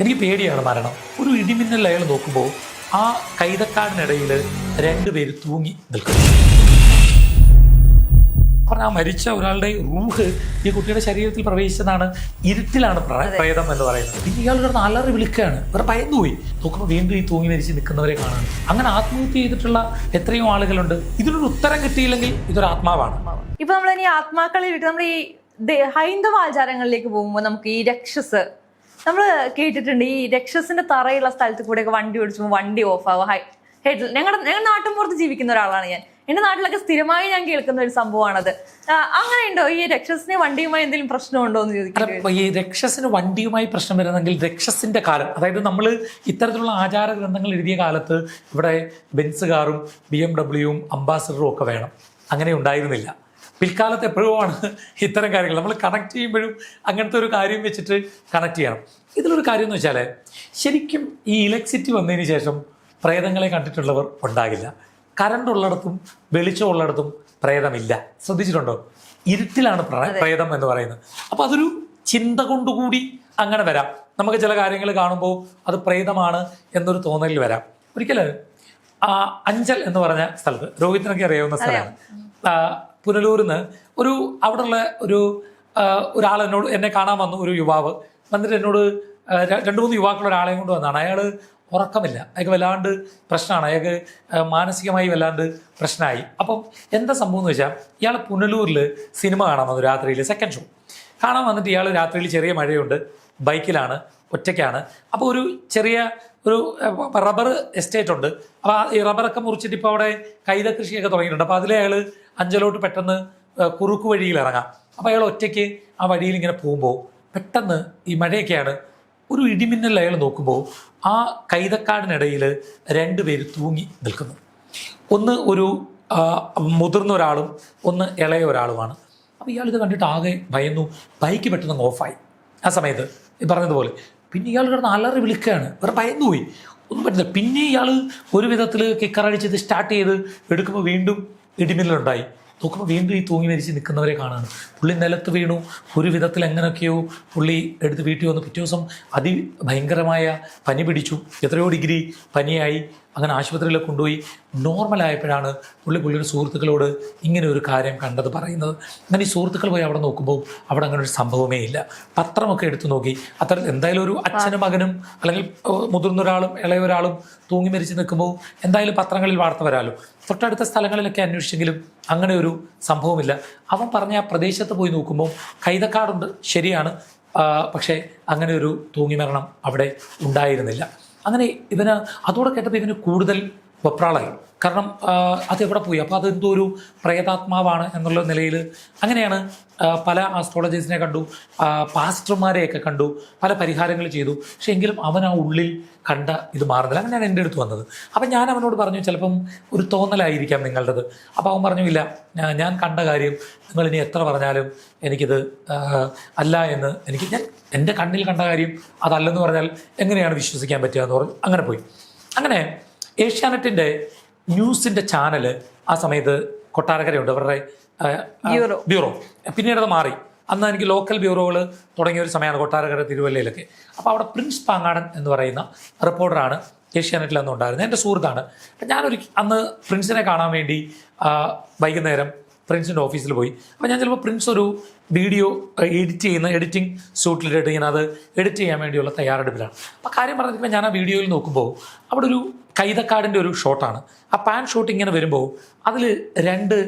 എനിക്ക് പേടിയാണ് മരണം. ഒരു ഇടിമിന്നൽ അയാൾ നോക്കുമ്പോൾ ആ കൈതക്കാടിനിടയിൽ രണ്ടുപേര് തൂങ്ങി നിൽക്കുന്നു. പറഞ്ഞാൽ ആ മരിച്ച ഒരാളുടെ റൂഹ് ഈ കുട്ടിയുടെ ശരീരത്തിൽ പ്രവേശിച്ചതാണ്. ഇരുട്ടിലാണ് പ്രേതം എന്ന് പറയുന്നത്. പിന്നെ ഇയാൾ കിടന്ന് അലറി വിളിക്കുകയാണ്. ഇവർ ഭയന്നു പോയി. നോക്കുമ്പോൾ വീണ്ടും ഈ തൂങ്ങി മരിച്ച് നിൽക്കുന്നവരെ കാണാൻ. അങ്ങനെ ആത്മഹത്യ ചെയ്തിട്ടുള്ള എത്രയോ ആളുകളുണ്ട്. ഇതിനൊരു ഉത്തരം കിട്ടിയില്ലെങ്കിൽ ഇതൊരു ആത്മാവാണ്. ഇപ്പൊ നമ്മൾ ഇനി ആത്മാക്കളെ വിട്ട് നമ്മൾ ഈ ഹൈന്ദവ ആചാരങ്ങളിലേക്ക് പോകുമ്പോൾ നമുക്ക് ഈ രക്ഷസ് നമ്മൾ കേട്ടിട്ടുണ്ട്. ഈ രക്ഷസിന്റെ തറയുള്ള സ്ഥലത്ത് കൂടെയൊക്കെ വണ്ടി ഓടിച്ചുമ്പോൾ വണ്ടി ഓഫ് ആവുക. ഞങ്ങളുടെ നാട്ടിൻ പുറത്ത് ജീവിക്കുന്ന ഒരാളാണ് ഞാൻ. എന്റെ നാട്ടിലൊക്കെ സ്ഥിരമായി ഞാൻ കേൾക്കുന്ന ഒരു സംഭവമാണത്. അങ്ങനെയുണ്ടോ? ഈ രക്ഷസിന് വണ്ടിയുമായി എന്തെങ്കിലും പ്രശ്നമുണ്ടോ എന്ന് ചോദിക്കുന്നത്. ഈ രക്ഷസിന് വണ്ടിയുമായി പ്രശ്നം വരുന്നെങ്കിൽ രക്ഷസിന്റെ കാലം, അതായത് നമ്മൾ ഇത്തരത്തിലുള്ള ആചാര ഗ്രന്ഥങ്ങൾ എഴുതിയ കാലത്ത് ഇവിടെ ബെൻസ് കാറും BMW അംബാസഡറും ഒക്കെ വേണം. അങ്ങനെ ഉണ്ടായിരുന്നില്ല. പിൽക്കാലത്ത് എപ്പോഴുമാണ് ഇത്തരം കാര്യങ്ങൾ നമ്മൾ കണക്ട് ചെയ്യുമ്പോഴും അങ്ങനത്തെ ഒരു കാര്യം വെച്ചിട്ട് കണക്ട് ചെയ്യണം. ഇതിലൊരു കാര്യം എന്ന് വെച്ചാൽ, ശരിക്കും ഈ ഇലക്ട്രിസിറ്റി വന്നതിന് ശേഷം പ്രേതങ്ങളെ കണ്ടിട്ടുള്ളവർ ഉണ്ടാകില്ല. കറണ്ട് ഉള്ളിടത്തും വെളിച്ചം ഉള്ളിടത്തും പ്രേതമില്ല. ശ്രദ്ധിച്ചിട്ടുണ്ടോ? ഇരുട്ടിലാണ് പ്രേതം എന്ന് പറയുന്നത്. അപ്പോൾ അതൊരു ചിന്ത കൊണ്ടുകൂടി അങ്ങനെ വരാം. നമുക്ക് ചില കാര്യങ്ങൾ കാണുമ്പോൾ അത് പ്രേതമാണ് എന്നൊരു തോന്നലിൽ വരാം. ഒരിക്കലും അഞ്ചൽ എന്ന് പറഞ്ഞ സ്ഥലത്ത്, രോഹിത്തിനൊക്കെ അറിയാവുന്ന സ്ഥലമാണ്, പുനലൂരിൽ ഒരു അവിടെയുള്ള ഒരാൾ എന്നെ കാണാൻ വന്നു. ഒരു യുവാവ് വന്നിട്ട് എന്നോട് 2-3 യുവാക്കൾ ഒരാളെയും കൊണ്ട് വന്നതാണ്. അയാൾ ഉറക്കമില്ല, അയാൾക്ക് വല്ലാണ്ട് പ്രശ്നമാണ്, അയാൾക്ക് മാനസികമായി വല്ലാണ്ട് പ്രശ്നമായി. അപ്പം എന്താ സംഭവം എന്ന് വെച്ചാൽ, ഇയാൾ പുനലൂരിൽ സിനിമ കാണാൻ വന്നു. രാത്രിയിൽ സെക്കൻഡ് ഷോ കാണാൻ വന്നിട്ട് ഇയാൾ രാത്രിയിൽ ചെറിയ മഴയുണ്ട്, ബൈക്കിലാണ്, ഒറ്റയ്ക്കാണ്. അപ്പോൾ ഒരു റബ്ബർ എസ്റ്റേറ്റ് ഉണ്ട്. അപ്പോൾ ഈ റബ്ബറൊക്കെ മുറിച്ചിട്ട് ഇപ്പോൾ അവിടെ കൈത കൃഷിയൊക്കെ തുടങ്ങിയിട്ടുണ്ട്. അപ്പോൾ അതിലെ അയാൾ അഞ്ചലോട്ട് പെട്ടെന്ന് കുറുക്ക് വഴിയിൽ ഇറങ്ങാം. അപ്പോൾ അയാൾ ഒറ്റയ്ക്ക് ആ വഴിയിൽ ഇങ്ങനെ പോകുമ്പോൾ പെട്ടെന്ന് ഈ മഴയൊക്കെയാണ്, ഒരു ഇടിമിന്നൽ അയാൾ നോക്കുമ്പോൾ ആ കൈതക്കാടിനിടയിൽ രണ്ടുപേര് തൂങ്ങി നിൽക്കുന്നു. ഒന്ന് ഒരു മുതിർന്ന ഒരാളും ഒന്ന് ഇളയ ഒരാളുമാണ്. അപ്പോൾ ഇയാളിത് കണ്ടിട്ട് ആകെ ഭയന്നു. ബൈക്ക് പെട്ടെന്ന് ഓഫായി ആ സമയത്ത്, ഈ പറഞ്ഞതുപോലെ. പിന്നെ ഇയാൾ കിടന്ന് അലറി വിളിക്കുകയാണ്. ഇവർ ഭയന്നു പോയി, ഒന്നും പറ്റില്ല. പിന്നെ ഇയാൾ ഒരു വിധത്തിൽ കിക്കറടിച്ചത് സ്റ്റാർട്ട് ചെയ്ത് എടുക്കുമ്പോൾ വീണ്ടും ഇടിമിന്നലുണ്ടായി. നോക്കുമ്പോൾ വീണ്ടും ഈ തൂങ്ങി മരിച്ച് നിൽക്കുന്നവരെ കാണാണ്. പുള്ളി നിലത്ത് വീണു. ഒരു വിധത്തിൽ എങ്ങനെയൊക്കെയോ പുള്ളി എടുത്ത് വീട്ടിൽ വന്നു. പിറ്റേ ദിവസം ഭയങ്കരമായ പനി പിടിച്ചു. എത്രയോ ഡിഗ്രി പനിയായി. അങ്ങനെ ആശുപത്രിയിലേക്ക് കൊണ്ടുപോയി. നോർമലായപ്പോഴാണ് പുള്ളിയുടെ സുഹൃത്തുക്കളോട് ഇങ്ങനെ ഒരു കാര്യം കണ്ടത് പറയുന്നത്. അങ്ങനെ ഈ സുഹൃത്തുക്കൾ പോയി അവിടെ നോക്കുമ്പോൾ അവിടെ അങ്ങനെ ഒരു സംഭവമേ ഇല്ല. പത്രമൊക്കെ എടുത്തു നോക്കി. അത്തരത്തിൽ എന്തായാലും ഒരു അച്ഛനും മകനും അല്ലെങ്കിൽ മുതിർന്ന ഒരാളും ഇളയ ഒരാളും തൂങ്ങി മരിച്ച് നിൽക്കുമ്പോൾ എന്തായാലും പത്രങ്ങളിൽ വാർത്ത വരാമല്ലോ. തൊട്ടടുത്ത സ്ഥലങ്ങളിലൊക്കെ അന്വേഷിച്ചെങ്കിലും അങ്ങനെ ഒരു സംഭവമില്ല. അവൻ പറഞ്ഞ ആ പ്രദേശത്ത് പോയി നോക്കുമ്പോൾ കൈതക്കാടുണ്ട്, ശരിയാണ്, പക്ഷേ അങ്ങനെ ഒരു തൂങ്ങി മരണം അവിടെ ഉണ്ടായിരുന്നില്ല. അങ്ങനെ ഇവന് അതോടെ കേട്ടപ്പോൾ ഇവന് കൂടുതൽ വെപ്രാളായി. കാരണം അതെവിടെ പോയി, അപ്പോൾ അതെന്തോ ഒരു പ്രേതാത്മാവാണ് എന്നുള്ള നിലയിൽ. അങ്ങനെയാണ് പല ആസ്ട്രോളജേഴ്സിനെ കണ്ടു, പാസ്റ്റർമാരെയൊക്കെ കണ്ടു, പല പരിഹാരങ്ങൾ ചെയ്തു. പക്ഷെ എങ്കിലും അവൻ ആ ഉള്ളിൽ കണ്ട ഇത് മാറുന്നില്ല. അങ്ങനെയാണ് എൻ്റെ അടുത്ത് വന്നത്. അപ്പം ഞാൻ അവനോട് പറഞ്ഞു, ചിലപ്പം ഒരു തോന്നലായിരിക്കാം നിങ്ങളുടേത്. അപ്പോൾ അവൻ പറഞ്ഞു, ഇല്ല, ഞാൻ കണ്ട കാര്യം നിങ്ങളിനി എത്ര പറഞ്ഞാലും എനിക്കിത് അല്ല എന്ന് ഞാൻ എൻ്റെ കണ്ണിൽ കണ്ട കാര്യം അതല്ലെന്ന് പറഞ്ഞാൽ എങ്ങനെയാണ് വിശ്വസിക്കാൻ പറ്റുക എന്ന് പറഞ്ഞു. അങ്ങനെ പോയി. അങ്ങനെ ഏഷ്യാനെറ്റിൻ്റെ ന്യൂസിൻ്റെ ചാനൽ ആ സമയത്ത് കൊട്ടാരക്കരയുണ്ട്, അവരുടെ ബ്യൂറോ. പിന്നീട് അത് മാറി. അന്ന് എനിക്ക് ലോക്കൽ ബ്യൂറോകൾ തുടങ്ങിയ ഒരു സമയമാണ് കൊട്ടാരക്കര, തിരുവല്ലയിലൊക്കെ. അപ്പോൾ അവിടെ പ്രിൻസ് പാങ്ങാടൻ എന്ന് പറയുന്ന റിപ്പോർട്ടറാണ് ഏഷ്യാനെറ്റിൽ അന്ന് ഉണ്ടായിരുന്നത്. എൻ്റെ സുഹൃത്താണ്. അപ്പം അന്ന് പ്രിൻസിനെ കാണാൻ വേണ്ടി വൈകുന്നേരം പ്രിൻസിൻ്റെ ഓഫീസിൽ പോയി. അപ്പോൾ ഞാൻ ചിലപ്പോൾ പ്രിൻസ് ഒരു വീഡിയോ എഡിറ്റിംഗ് സ്യൂട്ടിലിട്ട് ഇങ്ങനെ അത് എഡിറ്റ് ചെയ്യാൻ വേണ്ടിയുള്ള തയ്യാറെടുപ്പിലാണ്. അപ്പോൾ കാര്യം പറഞ്ഞിരിക്കുമ്പോൾ ഞാൻ ആ വീഡിയോയിൽ നോക്കുമ്പോൾ അവിടെ ഒരു കൈതക്കാടിൻ്റെ ഒരു ഷോട്ടാണ്. ആ പാൻ ഷോട്ട് ഇങ്ങനെ വരുമ്പോൾ അതിൽ 2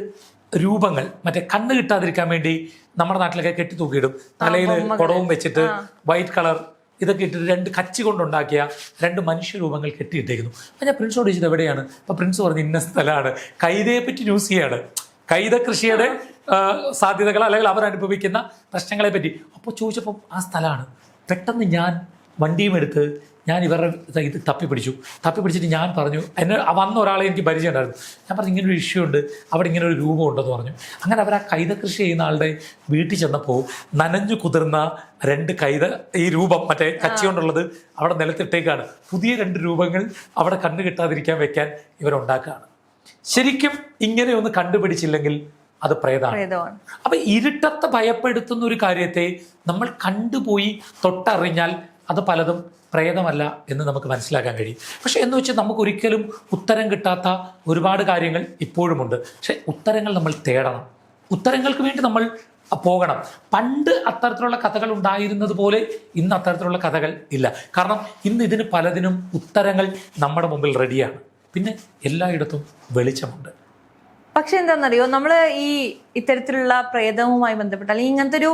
രൂപങ്ങൾ മറ്റേ കണ്ണ് കിട്ടാതിരിക്കാൻ വേണ്ടി നമ്മുടെ നാട്ടിലൊക്കെ കെട്ടി തൂക്കിയിടും. തലയിൽ കുടവും വെച്ചിട്ട് വൈറ്റ് കളർ ഇതൊക്കെ ഇട്ടിട്ട് 2 കച്ചി കൊണ്ടുണ്ടാക്കിയ 2 മനുഷ്യരൂപങ്ങൾ കെട്ടിയിട്ടേക്കുന്നു. അപ്പോൾ ഞാൻ പ്രിൻസോട് ചോദിച്ചത് എവിടെയാണ്? അപ്പോൾ പ്രിൻസ് പറഞ്ഞ് ഇന്ന സ്ഥലമാണ്. കൈതയെ പറ്റി ന്യൂസ് ചെയ്യാണ്, കൈത കൃഷിയുടെ സാധ്യതകൾ അല്ലെങ്കിൽ അവരനുഭവിക്കുന്ന പ്രശ്നങ്ങളെ പറ്റി. അപ്പോൾ ചോദിച്ചപ്പം ആ സ്ഥലമാണ്. പെട്ടെന്ന് ഞാൻ വണ്ടിയും എടുത്ത് ഞാൻ ഇവരുടെ ഇത് തപ്പിപ്പിടിച്ചിട്ട് ഞാൻ പറഞ്ഞു, വന്ന ഒരാളെ എനിക്ക് പരിചയം ഉണ്ടായിരുന്നു. ഞാൻ പറഞ്ഞു, ഇങ്ങനൊരു ഇഷ്യൂ ഉണ്ട്, അവിടെ ഇങ്ങനെ ഒരു രൂപം ഉണ്ടെന്ന് പറഞ്ഞു. അങ്ങനെ അവർ ആ കൈത കൃഷി ചെയ്യുന്ന ആളുടെ വീട്ടിൽ ചെന്നപ്പോൾ നനഞ്ഞു കുതിർന്ന 2 ഈ രൂപം മറ്റേ കച്ചി കൊണ്ടുള്ളത് അവിടെ നിലത്തിട്ടേക്കാണ്. പുതിയ 2 രൂപങ്ങൾ അവിടെ കണ്ണു കിട്ടാതിരിക്കാൻ വെക്കാൻ ഇവരുണ്ടാക്കുകയാണ്. ശരിക്കും ഇങ്ങനെ ഒന്ന് കണ്ടുപിടിച്ചില്ലെങ്കിൽ അത് പ്രേതമാണ്. അപ്പൊ ഇരുട്ടത്തെ ഭയപ്പെടുത്തുന്ന ഒരു കാര്യത്തെ നമ്മൾ കണ്ടുപോയി തൊട്ടറിഞ്ഞാൽ അത് പലതും പ്രേതമല്ല എന്ന് നമുക്ക് മനസ്സിലാക്കാൻ കഴിയും. പക്ഷെ എന്ന് വെച്ചാൽ നമുക്കൊരിക്കലും ഉത്തരം കിട്ടാത്ത ഒരുപാട് കാര്യങ്ങൾ ഇപ്പോഴുമുണ്ട്. പക്ഷെ ഉത്തരങ്ങൾ നമ്മൾ തേടണം, ഉത്തരങ്ങൾക്ക് വേണ്ടി നമ്മൾ പോകണം. പണ്ട് അത്തരത്തിലുള്ള കഥകൾ ഉണ്ടായിരുന്നത് പോലെ ഇന്ന് അത്തരത്തിലുള്ള കഥകൾ ഇല്ല. കാരണം ഇന്ന് ഇതിന് പലതിനും ഉത്തരങ്ങൾ നമ്മുടെ മുമ്പിൽ റെഡിയാണ്. പിന്നെ എല്ലായിടത്തും വെളിച്ചമുണ്ട്. പക്ഷെ എന്താണെന്നറിയോ, നമ്മൾ ഈ ഇത്തരത്തിലുള്ള പ്രേതവുമായി ബന്ധപ്പെട്ട അല്ലെങ്കിൽ ഇങ്ങനത്തെ ഒരു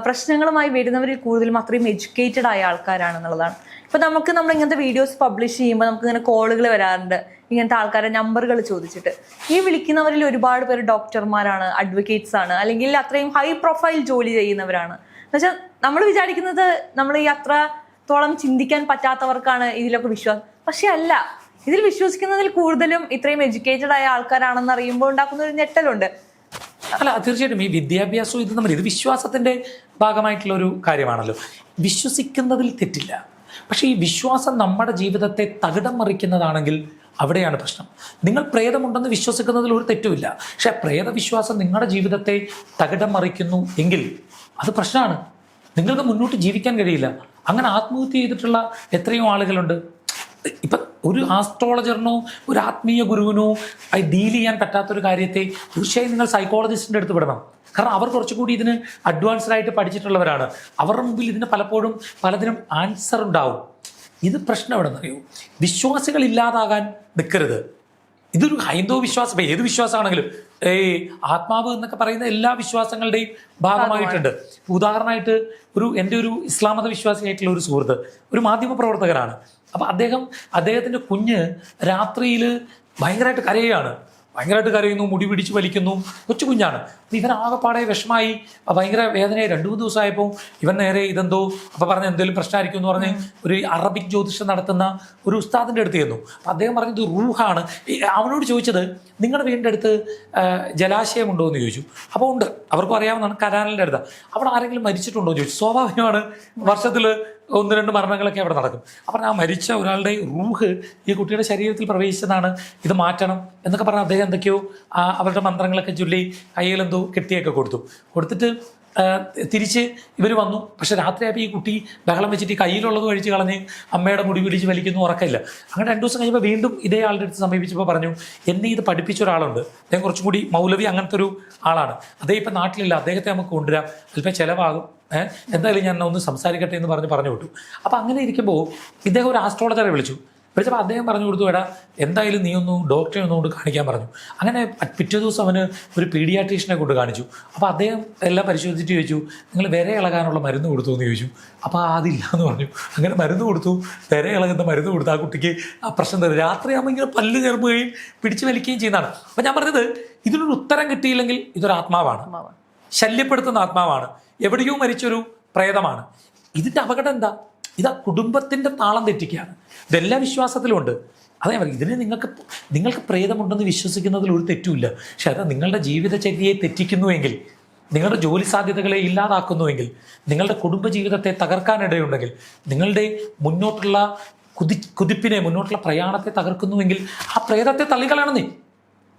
പ്രശ്നങ്ങളുമായി വരുന്നവരിൽ കൂടുതലും അത്രയും എഡ്യൂക്കേറ്റഡ് ആയ ആൾക്കാരാണെന്നുള്ളതാണ്. ഇപ്പൊ നമ്മൾ ഇങ്ങനത്തെ വീഡിയോസ് പബ്ലിഷ് ചെയ്യുമ്പോൾ നമുക്ക് ഇങ്ങനെ കോളുകൾ വരാറുണ്ട്, ഇങ്ങനത്തെ ആൾക്കാരുടെ നമ്പറുകൾ ചോദിച്ചിട്ട്. ഈ വിളിക്കുന്നവരിൽ ഒരുപാട് പേര് ഡോക്ടർമാരാണ്, അഡ്വക്കേറ്റ്സ് ആണ്, അല്ലെങ്കിൽ അത്രയും ഹൈ പ്രൊഫൈൽ ജോലി ചെയ്യുന്നവരാണ്. എന്നുവെച്ചാൽ നമ്മൾ വിചാരിക്കുന്നത് നമ്മൾ ഈ അത്രത്തോളം ചിന്തിക്കാൻ പറ്റാത്തവർക്കാണ് ഇതിലൊക്കെ വിശ്വാസം. പക്ഷെ അല്ല, ഇതിൽ വിശ്വസിക്കുന്നതിൽ കൂടുതലും ഇത്രയും എഡ്യൂക്കേറ്റഡ് ആയ ആൾക്കാരാണെന്ന് അറിയുമ്പോൾ ഉണ്ടാക്കുന്ന ഒരു ഞെട്ടലുണ്ട്. അല്ല, തീർച്ചയായിട്ടും ഈ വിദ്യാഭ്യാസവും ഇത് വിശ്വാസത്തിന്റെ ഭാഗമായിട്ടുള്ള ഒരു കാര്യമാണല്ലോ. വിശ്വസിക്കുന്നതിൽ തെറ്റില്ല. പക്ഷെ ഈ വിശ്വാസം നമ്മുടെ ജീവിതത്തെ തകിടം മറിക്കുന്നതാണെങ്കിൽ അവിടെയാണ് പ്രശ്നം. നിങ്ങൾ പ്രേതമുണ്ടെന്ന് വിശ്വസിക്കുന്നതിൽ ഒരു തെറ്റുമില്ല. പക്ഷെ പ്രേതവിശ്വാസം നിങ്ങളുടെ ജീവിതത്തെ തകിടം മറിക്കുന്നു എങ്കിൽ അത് പ്രശ്നമാണ്. നിങ്ങൾക്ക് മുന്നോട്ട് ജീവിക്കാൻ കഴിയില്ല. അങ്ങനെ ആത്മഹത്യ ചെയ്തിട്ടുള്ള എത്രയോ ആളുകളുണ്ട്. ഇപ്പം ഒരു ആസ്ട്രോളജറിനോ ഒരു ആത്മീയ ഗുരുവിനോ ഡീൽ ചെയ്യാൻ പറ്റാത്തൊരു കാര്യത്തെ തീർച്ചയായും നിങ്ങൾ സൈക്കോളജിസ്റ്റിൻ്റെ അടുത്ത് വിടണം. കാരണം അവർ കുറച്ചുകൂടി ഇതിന് അഡ്വാൻസ്ഡ് ആയിട്ട് പഠിച്ചിട്ടുള്ളവരാണ്. അവരുടെ മുമ്പിൽ ഇതിന് പലതിനും ആൻസർ ഉണ്ടാവും. ഇത് പ്രശ്നം എവിടെ നിന്നറിയോ, വിശ്വാസികൾ ഇല്ലാതാകാൻ നിൽക്കരുത്. ഇതൊരു ഹൈന്ദവ വിശ്വാസം, ഏത് വിശ്വാസമാണെങ്കിലും ആത്മാവ് എന്നൊക്കെ പറയുന്ന എല്ലാ വിശ്വാസങ്ങളുടെയും ഭാഗമായിട്ടുണ്ട്. ഉദാഹരണമായിട്ട് എൻ്റെ ഒരു ഇസ്ലാം മത വിശ്വാസിയായിട്ടുള്ള ഒരു സുഹൃത്ത് ഒരു മാധ്യമ പ്രവർത്തകരാണ്. അപ്പം അദ്ദേഹത്തിൻ്റെ കുഞ്ഞ് രാത്രിയിൽ ഭയങ്കരമായിട്ട് കരയുന്നു, മുടി പിടിച്ച് വലിക്കുന്നു. കൊച്ചു കുഞ്ഞാണ്. അപ്പം ഇവൻ ആകെപ്പാടെ വിഷമായി, ഭയങ്കര വേദനയായി. 2-3 ദിവസമായപ്പോൾ ഇവൻ നേരെ ഇതെന്തോ അപ്പം പറഞ്ഞ് എന്തെങ്കിലും പ്രശ്നമായിരിക്കും എന്ന് പറഞ്ഞ് ഒരു അറബിക് ജ്യോതിഷം നടത്തുന്ന ഒരു ഉസ്താദിൻ്റെ അടുത്ത് ചെന്നു. അപ്പം അദ്ദേഹം പറഞ്ഞത് റൂഹാണ്. അവനോട് ചോദിച്ചത്, നിങ്ങളുടെ വീടിൻ്റെ അടുത്ത് ജലാശയമുണ്ടോ എന്ന് ചോദിച്ചു. അപ്പോൾ ഉണ്ട്, അവർക്കും അറിയാവുന്നതാണ്, കനാലിൻ്റെ അടുത്ത്. അവിടെ ആരെങ്കിലും മരിച്ചിട്ടുണ്ടോ എന്ന് ചോദിച്ചു. സ്വാഭാവികമാണ്, വർഷത്തിൽ 1-2 മരണങ്ങളൊക്കെ അവിടെ നടക്കും. അപ്പം ആ മരിച്ച ഒരാളുടെ റൂഹ് ഈ കുട്ടിയുടെ ശരീരത്തിൽ പ്രവേശിച്ചതാണ്, ഇത് മാറ്റണം എന്നൊക്കെ പറഞ്ഞ് അദ്ദേഹം എന്തൊക്കെയോ അവരുടെ മന്ത്രങ്ങളൊക്കെ ചൊല്ലി കയ്യിലെന്തോ കെട്ടിയൊക്കെ കൊടുത്തിട്ട് തിരിച്ച് ഇവർ വന്നു. പക്ഷെ രാത്രിയായപ്പോൾ ഈ കുട്ടി ബഹളം വെച്ചിട്ട് ഈ കയ്യിലുള്ളത് കഴിച്ച് കളഞ്ഞ് അമ്മയുടെ മുടി പിടിച്ച് വലിക്കുന്നു, ഉറക്കമില്ല. അങ്ങനെ 2 ദിവസം കഴിയുമ്പോൾ വീണ്ടും ഇതേ ആളുടെ അടുത്ത് സമീപിച്ചപ്പോൾ പറഞ്ഞു, എന്നെ ഇത് പഠിപ്പിച്ച ഒരാളുണ്ട്, അദ്ദേഹം കുറച്ചും കൂടി മൗലവി അങ്ങനത്തെ ഒരു ആളാണ്, അദ്ദേഹം ഇപ്പം നാട്ടിലില്ല, അദ്ദേഹത്തെ നമുക്ക് കൊണ്ടുവരാം, അല്പം ചിലവാകും, എന്തായാലും ഞാൻ ഒന്ന് സംസാരിക്കട്ടെ എന്ന് പറഞ്ഞു വിട്ടു. അപ്പം അങ്ങനെ ഇരിക്കുമ്പോൾ ഇദ്ദേഹം ഒരു ആസ്ട്രോളജറെ വിളിച്ചപ്പോൾ അദ്ദേഹം പറഞ്ഞു കൊടുത്തു, എടാ എന്തായാലും നീ ഡോക്ടറെ ഒന്നുകൊണ്ട് കാണിക്കാൻ പറഞ്ഞു. അങ്ങനെ പിറ്റേ ദിവസം അവന് ഒരു പീഡിയാട്രീഷ്യനെ കൊണ്ട് കാണിച്ചു. അപ്പോൾ അദ്ദേഹം എല്ലാം പരിശോധിച്ചിട്ട് ചോദിച്ചു, നിങ്ങൾ വിര ഇളകാനുള്ള മരുന്ന് കൊടുത്തു എന്ന് ചോദിച്ചു. അപ്പോൾ അതില്ല എന്ന് പറഞ്ഞു. അങ്ങനെ മരുന്ന് കൊടുത്തു, വിര ഇളകുന്ന മരുന്ന് കൊടുത്തു. ആ കുട്ടിക്ക് ആ പ്രശ്നം തരും. രാത്രിയാകുമ്പോൾ ഇങ്ങനെ പല്ല് ചെറുപ്പുകയും പിടിച്ചു വലിക്കുകയും ചെയ്യുന്നതാണ്. അപ്പം ഞാൻ പറഞ്ഞത്, ഇതിനൊരു ഉത്തരം കിട്ടിയില്ലെങ്കിൽ ഇതൊരു ആത്മാവാണ്, ശല്യപ്പെടുത്തുന്ന ആത്മാവാണ്, എവിടെയോ മരിച്ചൊരു പ്രേതമാണ്. ഇതിൻ്റെ അപകടം എന്താ? ഇതാ കുടുംബത്തിൻ്റെ താളം തെറ്റിക്കുകയാണ്. ഇതെല്ലാ വിശ്വാസത്തിലും ഉണ്ട്. അതേ പറയും, ഇതിന് നിങ്ങൾക്ക് പ്രേതമുണ്ടെന്ന് വിശ്വസിക്കുന്നതിൽ ഒരു തെറ്റുമില്ല. പക്ഷെ അത് നിങ്ങളുടെ ജീവിതചര്യയെ തെറ്റിക്കുന്നുവെങ്കിൽ, നിങ്ങളുടെ ജോലി സാധ്യതകളെ ഇല്ലാതാക്കുന്നുവെങ്കിൽ, നിങ്ങളുടെ കുടുംബജീവിതത്തെ തകർക്കാനിടയുണ്ടെങ്കിൽ, നിങ്ങളുടെ മുന്നോട്ടുള്ള മുന്നോട്ടുള്ള പ്രയാണത്തെ തകർക്കുന്നുവെങ്കിൽ ആ പ്രേതത്തെ തള്ളിക്കളയണം നീ.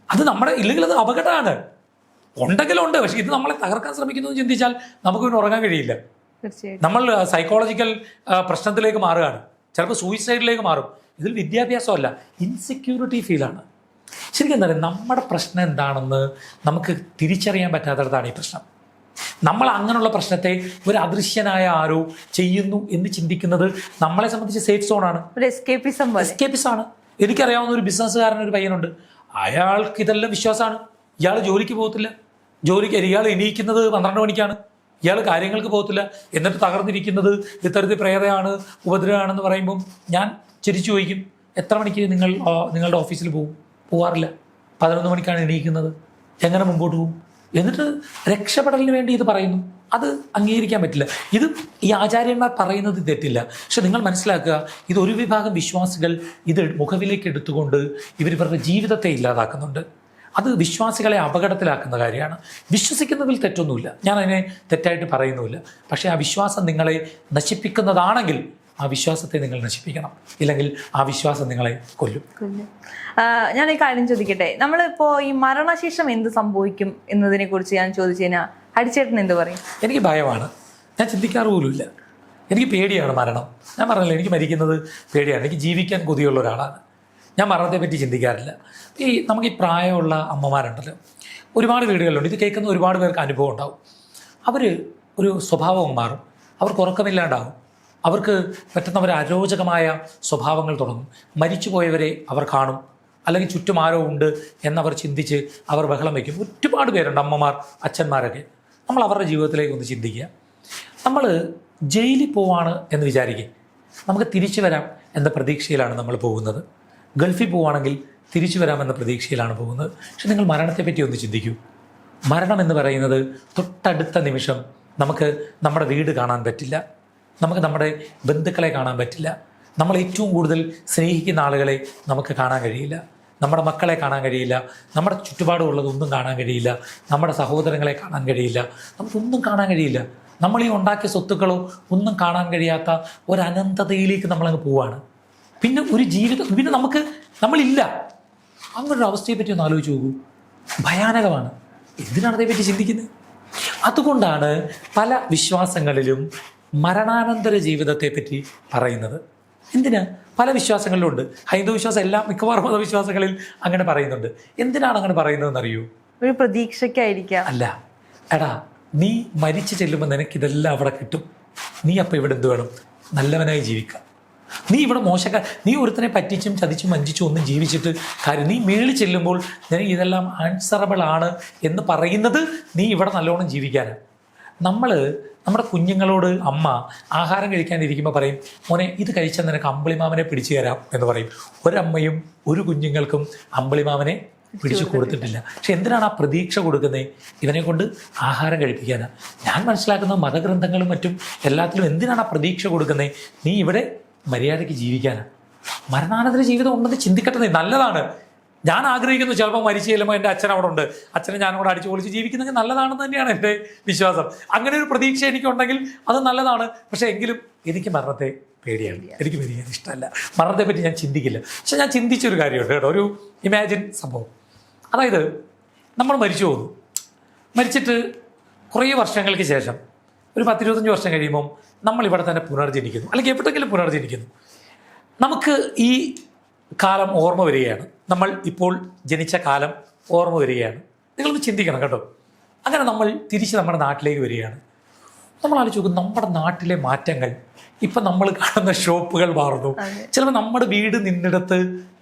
അത് ഇല്ലെങ്കിൽ അത് അപകടമാണ്. ഉണ്ടെങ്കിലുണ്ട്, പക്ഷെ ഇത് നമ്മളെ തകർക്കാൻ ശ്രമിക്കുന്നു ചിന്തിച്ചാൽ നമുക്ക് പിന്നെ ഉറങ്ങാൻ കഴിയില്ല. നമ്മൾ സൈക്കോളജിക്കൽ പ്രശ്നത്തിലേക്ക് മാറുകയാണ്, ചിലപ്പോൾ സൂയിസൈഡിലേക്ക് മാറും. ഇതിൽ വിദ്യാഭ്യാസമല്ല, ഇൻസെക്യൂരിറ്റി ഫീലാണ്. ശരിക്കും എന്താ പറയുക, നമ്മുടെ പ്രശ്നം എന്താണെന്ന് നമുക്ക് തിരിച്ചറിയാൻ പറ്റാത്തടത്താണ് ഈ പ്രശ്നം. നമ്മൾ അങ്ങനെയുള്ള പ്രശ്നത്തെ ഒരു അദൃശ്യനായ ആരോ ചെയ്യുന്നു എന്ന് ചിന്തിക്കുന്നത് നമ്മളെ സംബന്ധിച്ച് സേഫ് സോണാണ്, എസ്കേപ്പിസമാണ്. എനിക്കറിയാവുന്ന ഒരു ബിസിനസ്സുകാരനൊരു പയ്യനുണ്ട്, അയാൾക്ക് ഇതെല്ലാം വിശ്വാസമാണ്. ഇയാൾ ജോലിക്ക് പോകത്തില്ല, ഇയാൾ എണീക്കുന്നത് 12 മണിക്കാണ്, ഇയാൾ കാര്യങ്ങൾക്ക് പോകത്തില്ല, എന്നിട്ട് തകർന്നിരിക്കുന്നത് ഇത്തരത്തിൽ പ്രേതമാണ്, ഉപദ്രവമാണെന്ന് പറയുമ്പം ഞാൻ ചിരിച്ചു ചോദിക്കും, എത്ര മണിക്ക് നിങ്ങളുടെ ഓഫീസിൽ പോവാറില്ല? 11 മണിക്കാണ് എണീക്കുന്നത്, എങ്ങനെ മുമ്പോട്ട് പോകും? എന്നിട്ട് രക്ഷപ്പെടലിന് വേണ്ടി ഇത് പറയുന്നു. അത് അംഗീകരിക്കാൻ പറ്റില്ല. ഇത് ഈ ആചാര്യന്മാർ പറയുന്നത് തെറ്റില്ല. പക്ഷെ നിങ്ങൾ മനസ്സിലാക്കുക, ഇതൊരു വിഭാഗം വിശ്വാസികൾ ഇത് മുഖവിലേക്ക് എടുത്തുകൊണ്ട് ഇവരുടെ ജീവിതത്തെ ഇല്ലാതാക്കുന്നുണ്ട്. അത് വിശ്വാസികളെ അപകടത്തിലാക്കുന്ന കാര്യമാണ്. വിശ്വസിക്കുന്നതിൽ തെറ്റൊന്നുമില്ല, ഞാൻ അതിനെ തെറ്റായിട്ട് പറയുന്നുമില്ല. പക്ഷേ ആ വിശ്വാസം നിങ്ങളെ നശിപ്പിക്കുന്നതാണെങ്കിൽ ആ വിശ്വാസത്തെ നിങ്ങൾ നശിപ്പിക്കണം, ഇല്ലെങ്കിൽ ആ വിശ്വാസം നിങ്ങളെ കൊല്ലും. ഞാൻ ഈ കാര്യം ചോദിക്കട്ടെ, നമ്മളിപ്പോ ഈ മരണശേഷം എന്ത് സംഭവിക്കും എന്നതിനെ കുറിച്ച് ഞാൻ ചോദിച്ചു കഴിഞ്ഞാൽ ഹരിച്ചേട്ടൻ എന്ത് പറയും? എനിക്ക് ഭയമാണ്, ഞാൻ ചിന്തിക്കാറ് പോലുമില്ല. എനിക്ക് പേടിയാണ് മരണം. ഞാൻ പറഞ്ഞില്ല, എനിക്ക് മരിക്കുന്നത് പേടിയാണ്. എനിക്ക് ജീവിക്കാൻ കൊതിയുള്ള ഒരാളാണ്. ഞാൻ മരണത്തെപ്പറ്റി ചിന്തിക്കാറില്ല. നമുക്ക് ഈ പ്രായമുള്ള അമ്മമാരുണ്ടല്ലോ, ഒരുപാട് വീടുകളിലുണ്ട്. ഇത് കേൾക്കുന്ന ഒരുപാട് പേർക്ക് അനുഭവം ഉണ്ടാവും. അവർ ഒരു സ്വഭാവം മാറും, അവർക്ക് ഉറക്കമില്ലാണ്ടാവും, അവർക്ക് പെട്ടെന്ന് അവർ അരോചകമായ സ്വഭാവങ്ങൾ തുടങ്ങും. മരിച്ചുപോയവരെ അവർ കാണും, അല്ലെങ്കിൽ ചുറ്റും ആരോ ഉണ്ട് എന്നവർ ചിന്തിച്ച് അവർ ബഹളം വയ്ക്കും. ഒരുപാട് പേരുണ്ട്, അമ്മമാർ, അച്ഛന്മാരൊക്കെ. നമ്മൾ അവരുടെ ജീവിതത്തിലേക്ക് ഒന്ന് ചിന്തിക്കുക. നമ്മൾ ജയിലിൽ പോവാണ് എന്ന് വിചാരിക്കുക, നമുക്ക് തിരിച്ചു വരാം എന്ന പ്രതീക്ഷയിലാണ് നമ്മൾ പോകുന്നത്. ഗൾഫിൽ പോവുകയാണെങ്കിൽ തിരിച്ചു വരാമെന്ന പ്രതീക്ഷയിലാണ് പോകുന്നത്. പക്ഷെ നിങ്ങൾ മരണത്തെപ്പറ്റി ഒന്ന് ചിന്തിക്കൂ. മരണം എന്ന് പറയുന്നത് തൊട്ടടുത്ത നിമിഷം നമുക്ക് നമ്മുടെ വീട് കാണാൻ പറ്റില്ല, നമുക്ക് നമ്മുടെ ബന്ധുക്കളെ കാണാൻ പറ്റില്ല, നമ്മൾ ഏറ്റവും കൂടുതൽ സ്നേഹിക്കുന്ന ആളുകളെ നമുക്ക് കാണാൻ കഴിയില്ല, നമ്മുടെ മക്കളെ കാണാൻ കഴിയില്ല, നമ്മുടെ ചുറ്റുപാടുള്ളതൊന്നും കാണാൻ കഴിയില്ല, നമ്മുടെ സഹോദരങ്ങളെ കാണാൻ കഴിയില്ല, നമുക്കൊന്നും കാണാൻ കഴിയില്ല. നമ്മൾ ഈ ഉണ്ടാക്കിയ സ്വത്തുക്കളോ ഒന്നും കാണാൻ കഴിയാത്ത ഒരു അനന്തതയിലേക്ക് നമ്മളങ്ങ് പോവാണ്. പിന്നെ ഒരു ജീവിതം, പിന്നെ നമ്മളില്ല. അങ്ങനൊരു അവസ്ഥയെ പറ്റി ഒന്ന് ആലോചിച്ച് നോക്കൂ. ഭയാനകമാണ്. എന്തിനാണ് അതേപ്പറ്റി ചിന്തിക്കുന്നത്? അതുകൊണ്ടാണ് പല വിശ്വാസങ്ങളിലും മരണാനന്തര ജീവിതത്തെപ്പറ്റി പറയുന്നത്. എന്തിനാ? പല വിശ്വാസങ്ങളിലുണ്ട്. ഹൈന്ദവ വിശ്വാസം എല്ലാം, മിക്കവാറും മതവിശ്വാസങ്ങളിൽ അങ്ങനെ പറയുന്നുണ്ട്. എന്തിനാണ് അങ്ങനെ പറയുന്നതെന്ന് അറിയൂ? ഒരു പ്രതീക്ഷയ്ക്കായിരിക്കാം. അല്ല, എടാ, നീ മരിച്ചു ചെല്ലുമ്പോൾ നിനക്കിതെല്ലാം അവിടെ കിട്ടും. നീ അപ്പം ഇവിടെ എന്ത് വേണം? നല്ലവനായി ജീവിക്കാം. നീ ഇവിടെ നീ ഒരുത്തനെ പറ്റിച്ചും ചതിച്ചും വഞ്ചിച്ചും ഒന്നും ജീവിച്ചിട്ട് കാര്യം. നീ മേളിൽ ചെല്ലുമ്പോൾ നിനക്ക് ഇതെല്ലാം ആൻസറബിൾ ആണ് എന്ന് പറയുന്നത് നീ ഇവിടെ നല്ലോണം ജീവിക്കാനാണ്. നമ്മുടെ കുഞ്ഞുങ്ങളോട് അമ്മ ആഹാരം കഴിക്കാനിരിക്കുമ്പോൾ പറയും, മോനെ ഇത് കഴിച്ചാൽ നിനക്ക് അമ്പിളിമാമനെ പിടിച്ചു തരാം എന്ന് പറയും. ഒരമ്മയും ഒരു കുഞ്ഞുങ്ങൾക്കും അമ്പിളിമാമനെ പിടിച്ചു കൊടുത്തിട്ടില്ല. പക്ഷെ എന്തിനാണ് ആ പ്രതീക്ഷ കൊടുക്കുന്നത്? ഇവനെ കൊണ്ട് ആഹാരം കഴിപ്പിക്കാനാണ്. ഞാൻ മനസ്സിലാക്കുന്ന മതഗ്രന്ഥങ്ങളും മറ്റും എല്ലാത്തിലും എന്തിനാണ് ആ പ്രതീക്ഷ കൊടുക്കുന്നത്? നീ ഇവിടെ മര്യാദയ്ക്ക് ജീവിക്കാനാണ്. മരണാനന്തര ജീവിതം ഉണ്ടെന്ന് ചിന്തിക്കട്ടെ, നല്ലതാണ്. ഞാൻ ആഗ്രഹിക്കുന്നു ചിലപ്പോൾ മരിച്ചു ചെല്ലുമ്പോൾ എൻ്റെ അച്ഛൻ അവിടെ ഉണ്ട്, അച്ഛനെ ഞാനവിടെ അടിച്ചു പൊളിച്ച് ജീവിക്കുന്നത് നല്ലതാണെന്ന് തന്നെയാണ് എൻ്റെ വിശ്വാസം. അങ്ങനെ ഒരു പ്രതീക്ഷ എനിക്കുണ്ടെങ്കിൽ അത് നല്ലതാണ്. പക്ഷേ എങ്കിലും എനിക്ക് മരണത്തെ പേടിയാണ്, എനിക്ക് മരിക്കാൻ ഇഷ്ടമല്ല. മരണത്തെ പറ്റി ഞാൻ ചിന്തിക്കില്ല. പക്ഷെ ഞാൻ ചിന്തിച്ചൊരു കാര്യമുണ്ട് കേട്ടോ, ഒരു ഇമാജിൻ സംഭവം. അതായത് നമ്മൾ മരിച്ചു പോകുന്നു, മരിച്ചിട്ട് കുറേ വർഷങ്ങൾക്ക് ശേഷം ഒരു 10-25 വർഷം കഴിയുമ്പം നമ്മളിവിടെ തന്നെ പുനർജനിക്കുന്നു, അല്ലെങ്കിൽ എവിടെയെങ്കിലും പുനർജനിക്കുന്നു. നമുക്ക് ഈ കാലം ഓർമ്മ വരികയാണ്, നമ്മൾ ഇപ്പോൾ ജനിച്ച കാലം ഓർമ്മ വരികയാണ്. നിങ്ങളൊന്ന് ചിന്തിക്കണം കേട്ടോ. അങ്ങനെ നമ്മൾ തിരിച്ച് നമ്മുടെ നാട്ടിലേക്ക് വരികയാണ്. നമ്മൾ ആലോചിച്ച് നോക്കും, നമ്മുടെ നാട്ടിലെ മാറ്റങ്ങൾ. ഇപ്പം നമ്മൾ കാണുന്ന ഷോപ്പുകൾ മാറുന്നു, ചിലപ്പോൾ നമ്മുടെ വീട് നിന്നിടത്ത്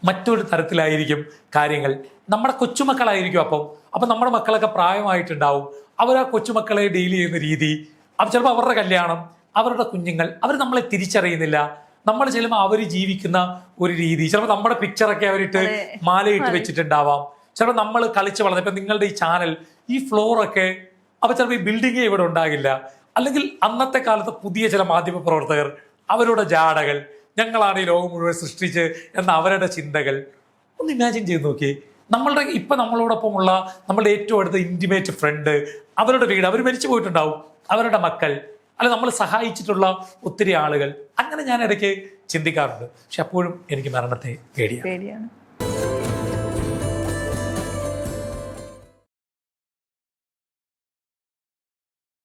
മറ്റൊരു തരത്തിലായിരിക്കും കാര്യങ്ങൾ. നമ്മുടെ കൊച്ചുമക്കളായിരിക്കും അപ്പം നമ്മുടെ മക്കളൊക്കെ പ്രായമായിട്ടുണ്ടാവും. അവർ ആ കൊച്ചുമക്കളെ ഡീൽ ചെയ്യുന്ന രീതി, അത് ചിലപ്പോൾ അവരുടെ കല്യാണം, അവരുടെ കുഞ്ഞുങ്ങൾ, അവർ നമ്മളെ തിരിച്ചറിയുന്നില്ല. നമ്മൾ ചെല്ലുമ്പോൾ അവർ ജീവിക്കുന്ന ഒരു രീതി, ചിലപ്പോൾ നമ്മുടെ പിക്ചറൊക്കെ അവരിട്ട് മാലയിട്ട് വെച്ചിട്ടുണ്ടാവാം. ചിലപ്പോൾ നമ്മൾ കളിച്ച് വളർന്നത്, ഇപ്പം നിങ്ങളുടെ ഈ ചാനൽ, ഈ ഫ്ലോറൊക്കെ, അപ്പോൾ ചിലപ്പോൾ ഈ ബിൽഡിങ്ങേ ഇവിടെ ഉണ്ടാകില്ല. അല്ലെങ്കിൽ അന്നത്തെ കാലത്ത് പുതിയ ചില മാധ്യമ പ്രവർത്തകർ, അവരുടെ ജാടകൾ, ഞങ്ങളാണ് ഈ ലോകം മുഴുവൻ സൃഷ്ടിച്ച് എന്ന അവരുടെ ചിന്തകൾ. ഒന്ന് ഇമാജിൻ ചെയ്ത് നോക്കിയേ. ഇപ്പം നമ്മളോടൊപ്പമുള്ള നമ്മളുടെ ഏറ്റവും അടുത്ത ഇൻറ്റിമേറ്റ് ഫ്രണ്ട്, അവരുടെ വീട്, അവർ മരിച്ചു പോയിട്ടുണ്ടാവും, അവരുടെ മക്കൾ, അല്ല നമ്മൾ സഹായിച്ചിട്ടുള്ള ഒത്തിരി ആളുകൾ. അങ്ങനെ ഞാൻ ഇടയ്ക്ക് ചിന്തിക്കാറുണ്ട്. പക്ഷെ അപ്പോഴും എനിക്ക് മരണത്തെ പേടിയാണ്.